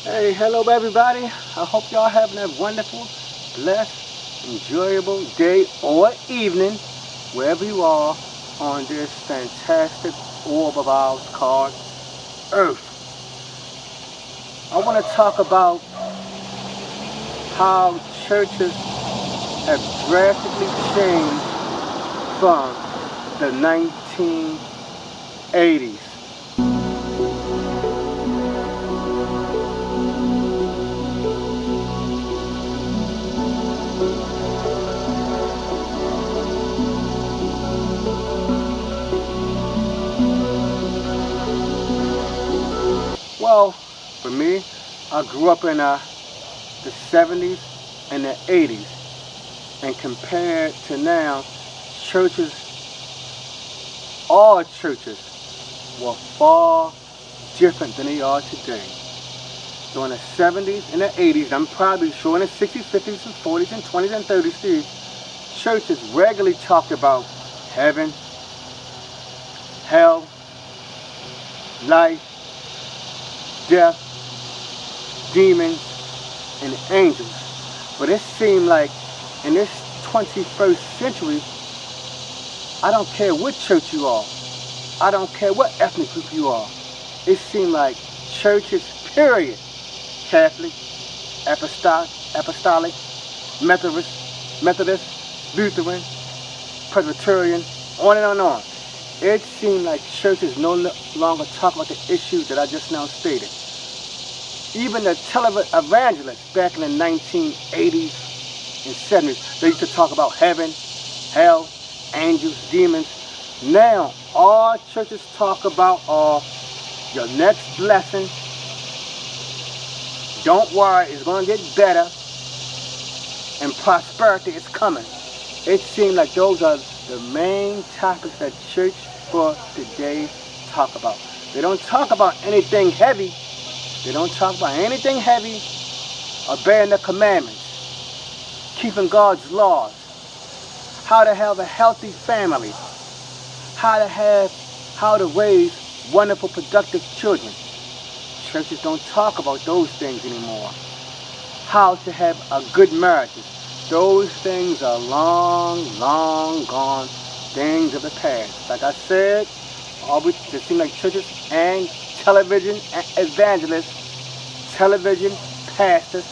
Hey, hello everybody. I hope y'all having a wonderful, blessed, enjoyable day or evening, wherever you are on this fantastic orb of ours called Earth. I want to talk about how churches have drastically changed from the 1980s. Well, for me, I grew up in the 70s and the 80s, and compared to now, churches, all churches, were far different than they are today. So in the 70s and the 80s, I'm probably sure in the 60s, 50s, and 40s, and 20s, and 30s, too, churches regularly talked about heaven, hell, life, death, demons, and angels. But it seemed like in this 21st century, I don't care what church you are, I don't care what ethnic group you are, it seemed like churches, period, Catholic, Apostolic, Methodist, Lutheran, Presbyterian, on and on. It seemed like churches no longer talk about the issues that I just now stated. Even the televangelists back in the 1980s and 70s, they used to talk about heaven, hell, angels, demons. Now, all churches talk about are your next blessing. Don't worry, it's going to get better. And prosperity is coming. It seems like those are the main topics that church for today talk about. They don't talk about anything heavy. They don't talk about anything heavy. Obeying the commandments, keeping God's laws, how to have a healthy family, how to raise wonderful, productive children. Churches don't talk about those things anymore. How to have a good marriage. Those things are long, long gone things of the past. Like I said, always it seems like churches and television evangelists, television pastors,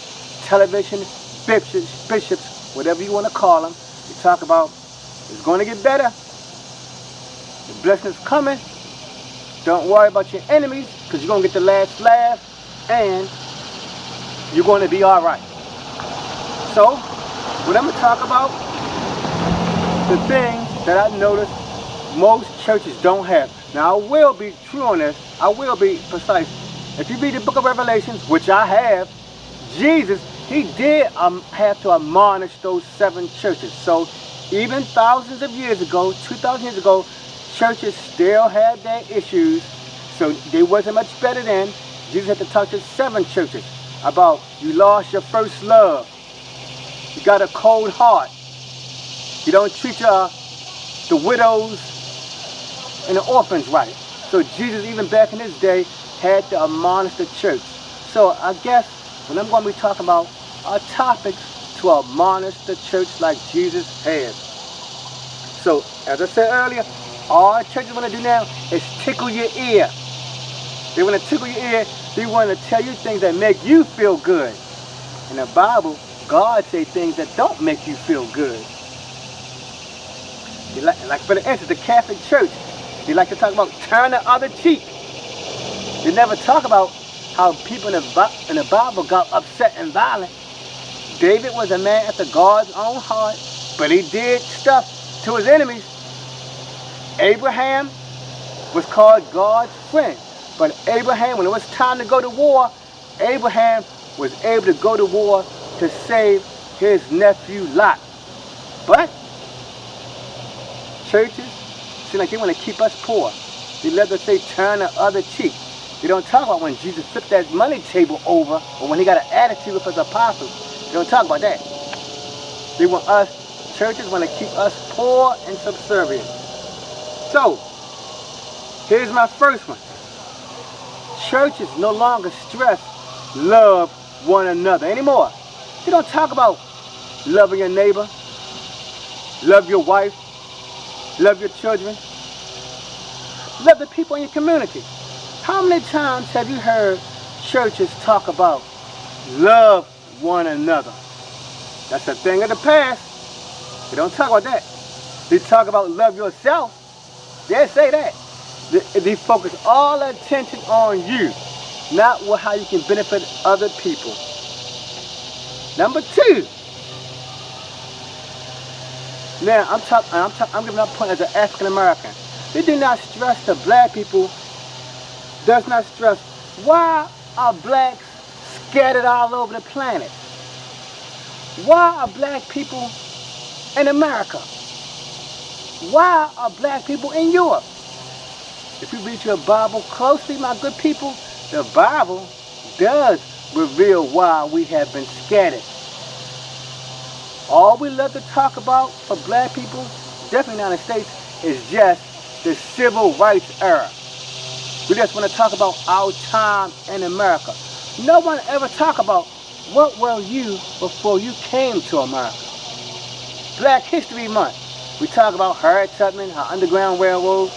television bishops, whatever you want to call them, they talk about it's going to get better. The blessing is coming. Don't worry about your enemies because you're going to get the last laugh and you're going to be all right. So, what I'm going to talk about, the things that I noticed most churches don't have. Now, I will be true on this. I will be precise. If you read the book of Revelations, which I have, Jesus, he did have to admonish those 7 churches. So, even thousands of years ago, 2,000 years ago, churches still had their issues. So, they wasn't much better then. Jesus had to talk to 7 churches about you lost your first love. You got a cold heart. You don't treat the widows and the orphans right. So Jesus, even back in his day, had to admonish the church. So I guess what I'm going to be talking about are topics to admonish the church like Jesus has. So, as I said earlier, all churches want to do now is tickle your ear. They want to tickle your ear. They want to tell you things that make you feel good. In the Bible, God say things that don't make you feel good. Like for instance, the Catholic Church, they like to talk about turn the other cheek. They never talk about how people in the Bible got upset and violent. David was a man after God's own heart, but he did stuff to his enemies. Abraham was called God's friend. But Abraham, when it was time to go to war, Abraham was able to go to war to save his nephew Lot. But churches seem like they want to keep us poor. They love to say turn the other cheek. They don't talk about when Jesus flipped that money table over or when he got an attitude with his apostles. They don't talk about that. They want us, churches want to keep us poor and subservient. So, here's my first one. Churches no longer stress love one another anymore. They don't talk about loving your neighbor, love your wife, love your children, love the people in your community. How many times have you heard churches talk about love one another? That's a thing of the past. They don't talk about that. They talk about love yourself. They say that. They focus all their attention on you, not how you can benefit other people. Number 2. Now, I'm giving up a point as an African American. They do not stress the black people, does not stress why are blacks scattered all over the planet? Why are black people in America? Why are black people in Europe? If you read your Bible closely, my good people, the Bible does reveal why we have been scattered. All we love to talk about for black people, definitely in the United States, is just the civil rights era. We just want to talk about our time in America. No one ever talk about what were you before you came to America. Black History Month. We talk about Harriet Tubman, her Underground Railroad.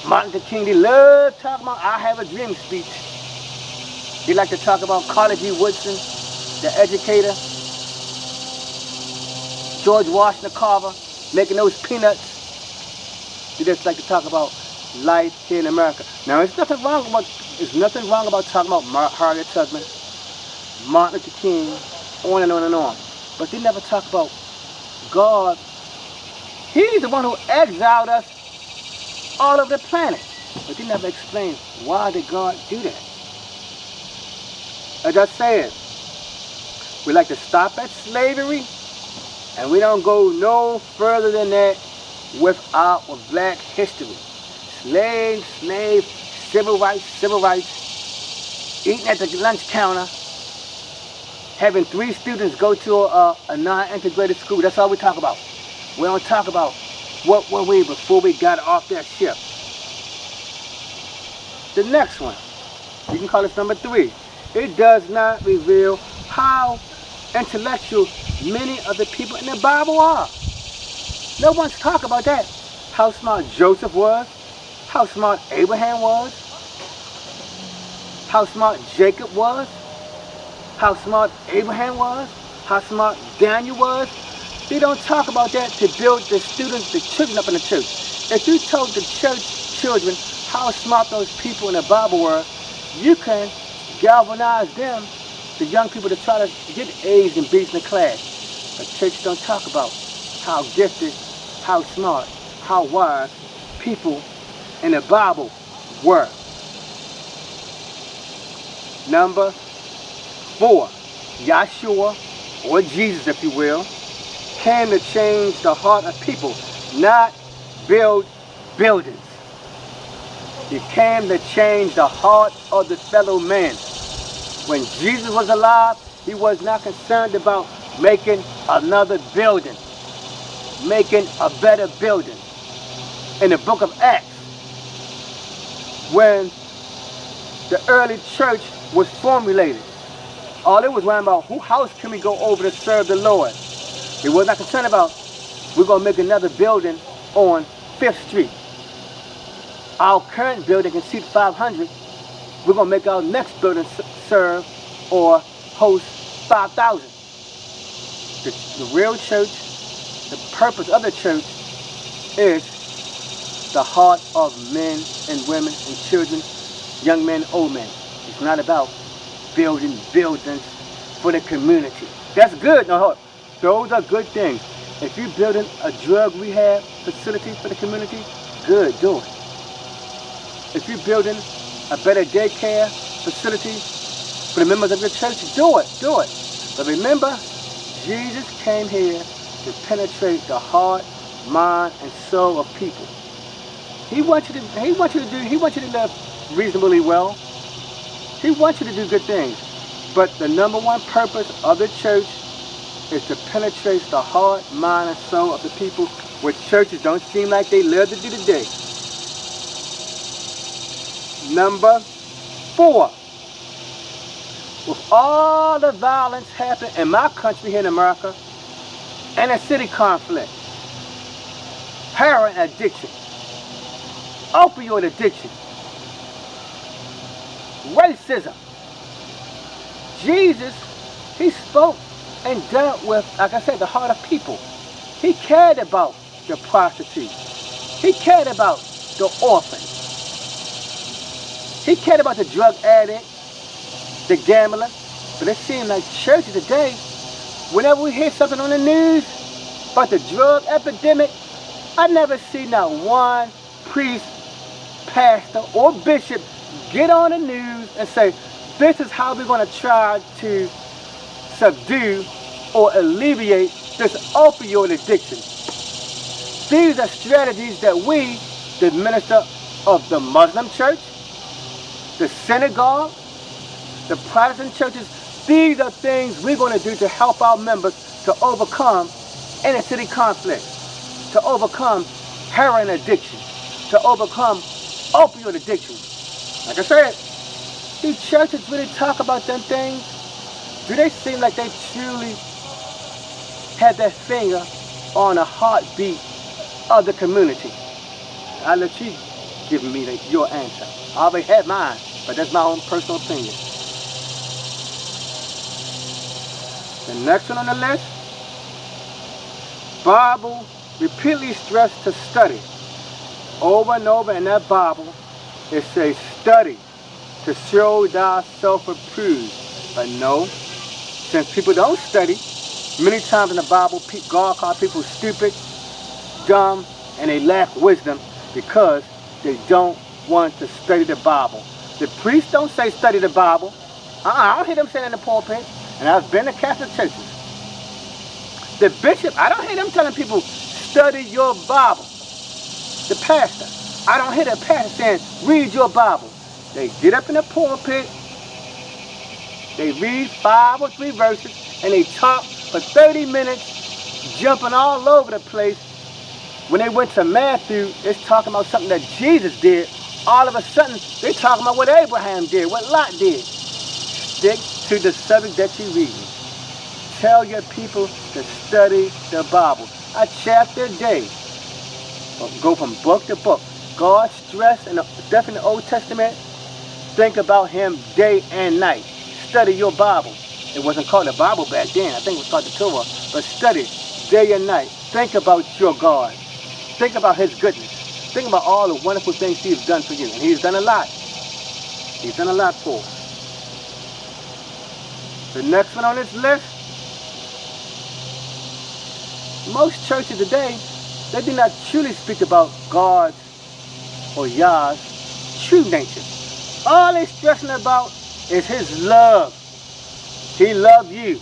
Martin Luther King, they love talking about I Have a Dream speech. They like to talk about Carter G. Woodson, the educator. George Washington Carver, making those peanuts. They just like to talk about life here in America. Now, there's nothing wrong about talking about Harriet Tubman, Martin Luther King, on and on and on. But they never talk about God. He's the one who exiled us all over the planet. But they never explain why did God do that. As I said, we like to stop at slavery, and we don't go no further than that with black history. Slave, civil rights, eating at the lunch counter, having 3 students go to a non-integrated school. That's all we talk about. We don't talk about what were we before we got off that ship. The next one, you can call this number 3. It does not reveal how intellectual many of the people in the Bible are. No one's talk about that. How smart Joseph was, how smart Abraham was, how smart Jacob was, how smart Abraham was, how smart Daniel was. They don't talk about that to build the students, the children up in the church. If you told the church children how smart those people in the Bible were, you can galvanize them, the young people, to try to get A's and B's in the class. But church don't talk about how gifted, how smart, how wise people in the Bible were. Number 4, Yahshua, or Jesus if you will, came to change the heart of people, not build buildings. He came to change the heart of the fellow man. When Jesus was alive, he was not concerned about making another building, making a better building. In the book of Acts, when the early church was formulated, all it was worrying about, whose house can we go over to serve the Lord? He was not concerned about, we're going to make another building on 5th Street. Our current building can seat 500. We're going to make our next building serve or host 5,000. The real church, the purpose of the church is the heart of men and women and children, young men, old men. It's not about building buildings for the community. That's good. No, those are good things. If you're building a drug rehab facility for the community, good, do it. If you're building a better daycare facility for the members of your church, do it, do it. But remember, Jesus came here to penetrate the heart, mind, and soul of people. He wants you to live reasonably well. He wants you to do good things. But the number one purpose of the church is to penetrate the heart, mind, and soul of the people, which churches don't seem like they love to do today. Number 4, with all the violence happening in my country here in America, and the city conflict, heroin addiction, opioid addiction, racism. Jesus, he spoke and dealt with, like I said, the heart of people. He cared about the prostitute. He cared about the orphan. He cared about the drug addict, the gambler. But it seems like churches today, whenever we hear something on the news about the drug epidemic, I never see not one priest, pastor, or bishop get on the news and say, this is how we're going to try to subdue or alleviate this opioid addiction. These are strategies that we, the minister of the Muslim church, the synagogue, the Protestant churches, these are things we're going to do to help our members to overcome inner city conflict, to overcome heroin addiction, to overcome opioid addiction. Like I said, do churches really talk about them things? Do they seem like they truly have their finger on a heartbeat of the community? I'll let you give me your answer. I already had mine, but that's my own personal opinion. The next one on the list, Bible repeatedly stressed to study. Over and over in that Bible, it says study to show thyself approved. But no, since people don't study, many times in the Bible, God calls people stupid, dumb, and they lack wisdom because they don't want to study the Bible. The priests don't say study the Bible. I don't hear them saying in the pulpit. And I've been to Catholic churches. The bishop, I don't hear them telling people, study your Bible. The pastor, I don't hear the pastor saying, read your Bible. They get up in the pulpit, they read 5 or 3 verses, and they talk for 30 minutes, jumping all over the place. When they went to Matthew, it's talking about something that Jesus did. All of a sudden, they're talking about what Abraham did, what Lot did. Stick to the subject that you're reading. Tell your people to study the Bible. A chapter a day. Go from book to book. God stressed, definitely in the Old Testament, think about him day and night. Study your Bible. It wasn't called the Bible back then. I think it was called the Torah. But study day and night. Think about your God. Think about his goodness. Think about all the wonderful things he's done for you. And he's done a lot. He's done a lot for us. The next one on this list, most churches today, they do not truly speak about God's or Yah's true nature. All they're stressing about is his love. He loved you.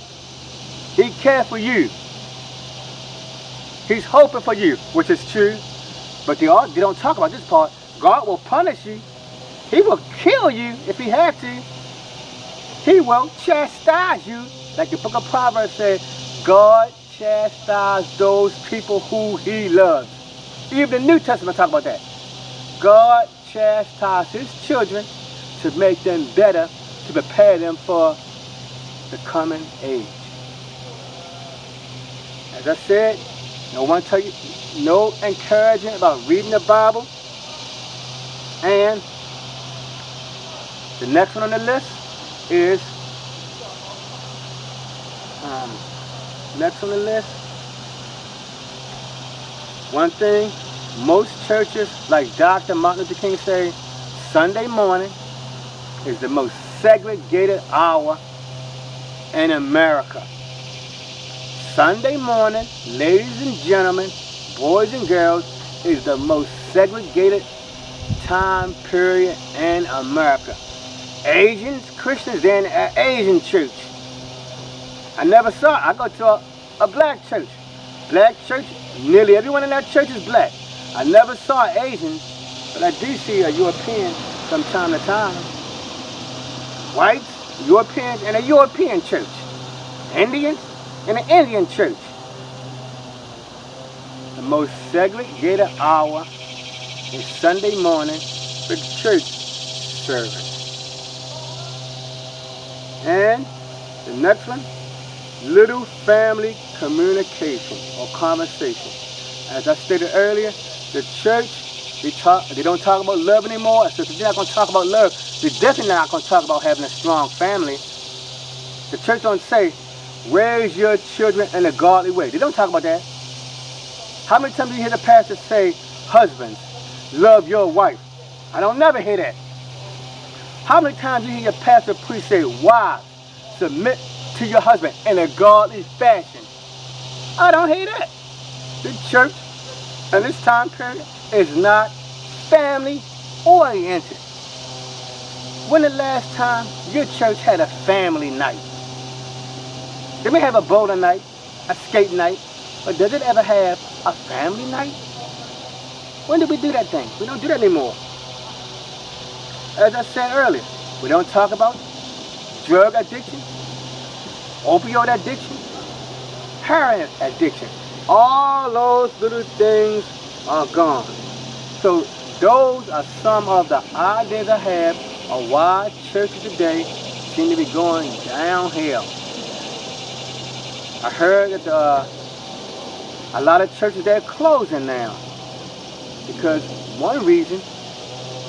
He cared for you. He's hoping for you, which is true. But they don't talk about this part. God will punish you. He will kill you if he had to. He will chastise you. Like the book of Proverbs says, God chastises those people who he loves. Even the New Testament talks about that. God chastises his children to make them better, to prepare them for the coming age. As I said, no one tell you, no encouragement about reading the Bible. And the next one on the list is next on the list. One thing, most churches, like Dr. Martin Luther King say, Sunday morning is the most segregated hour in America. Sunday morning, ladies and gentlemen, boys and girls, is the most segregated time period in America. Asians, Christians, they're in an Asian church. I never saw it. I go to a black church. Black church, nearly everyone in that church is black. I never saw Asians, but I do see a European from time to time. Whites, Europeans, in a European church. Indians, in an Indian church. The most segregated hour is Sunday morning for the church service. And the next one, little family communication or conversation. As I stated earlier, the church, they don't talk about love anymore. So if they're not going to talk about love, they're definitely not going to talk about having a strong family. The church don't say, raise your children in a godly way. They don't talk about that. How many times do you hear the pastor say, husbands, love your wife? I don't never hear that. How many times do you hear your pastor preach say, wives, submit to your husband in a godly fashion? I don't hear that. The church in this time period is not family oriented. When the last time your church had a family night? They may have a bowling night, a skate night, but does it ever have a family night? When did we do that thing? We don't do that anymore. As I said earlier, we don't talk about drug addiction, opioid addiction, heroin addiction. All those little things are gone. So those are some of the ideas I have of why churches today seem to be going downhill. I heard that a lot of churches, they're closing now because one reason,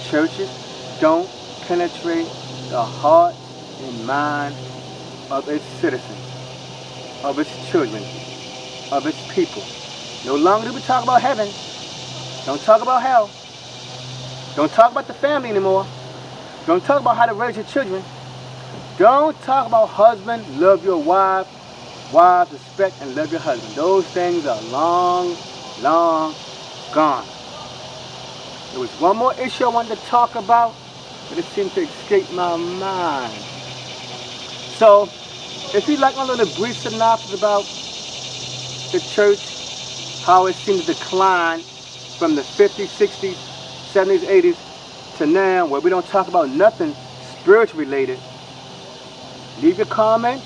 churches don't penetrate the heart and mind of its citizens, of its children, of its people. No longer do we talk about heaven. Don't talk about hell. Don't talk about the family anymore. Don't talk about how to raise your children. Don't talk about husband, love your wife, wives, respect and love your husband. Those things are long, long gone. There was one more issue I wanted to talk about, but it seemed to escape my mind. So, if you'd like a little brief synopsis about the church, how it seemed to decline from the 50s, 60s, 70s, 80s to now, where we don't talk about nothing spiritual related, leave your comments.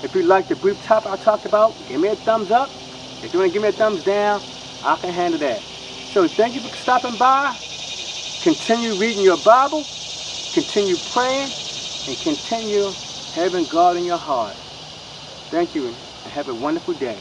If you like the brief topic I talked about, give me a thumbs up. If you want to give me a thumbs down, I can handle that. So thank you for stopping by. Continue reading your Bible, continue praying, and continue having God in your heart. Thank you, and have a wonderful day.